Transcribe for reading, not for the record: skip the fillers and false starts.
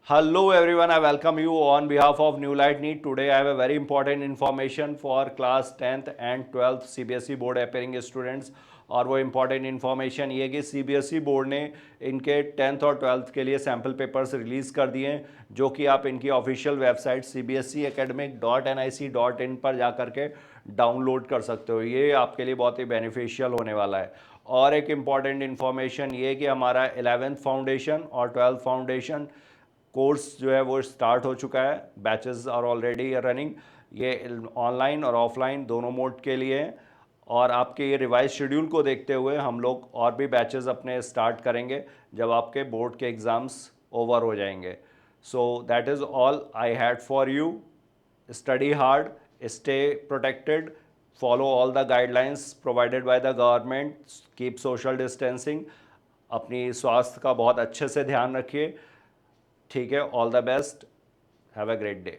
Hello everyone, I welcome you on behalf of New Light NEET. Today I have a very important information for class 10th and 12th CBSE board appearing students. और वो important information ये कि CBSE board ने इनके 10th और 12th के लिए sample papers release कर दिए हैं, जो कि आप इनकी ऑफिशियल वेबसाइट cbseacademic.nic.in पर जा करके डाउनलोड कर सकते हो। ये आपके लिए बहुत ही बेनिफिशियल होने वाला है। और एक इम्पॉर्टेंट इन्फॉर्मेशन ये कि हमारा 11th फाउंडेशन और 12th फाउंडेशन कोर्स जो है वो स्टार्ट हो चुका है। Batches are already running. ये ऑनलाइन और ऑफलाइन दोनों मोड के लिए हैं। और आपके ये रिवाइज शेड्यूल को देखते हुए हम लोग और भी बैचेस अपने स्टार्ट करेंगे जब आपके बोर्ड के एग्ज़ाम्स ओवर हो जाएंगे। So that is all I had for you. Study hard, stay protected, follow all the guidelines provided by the government, keep social distancing, अपनी स्वास्थ्य का बहुत अच्छे से ध्यान रखिए। ठीक है, all the best, have a great day.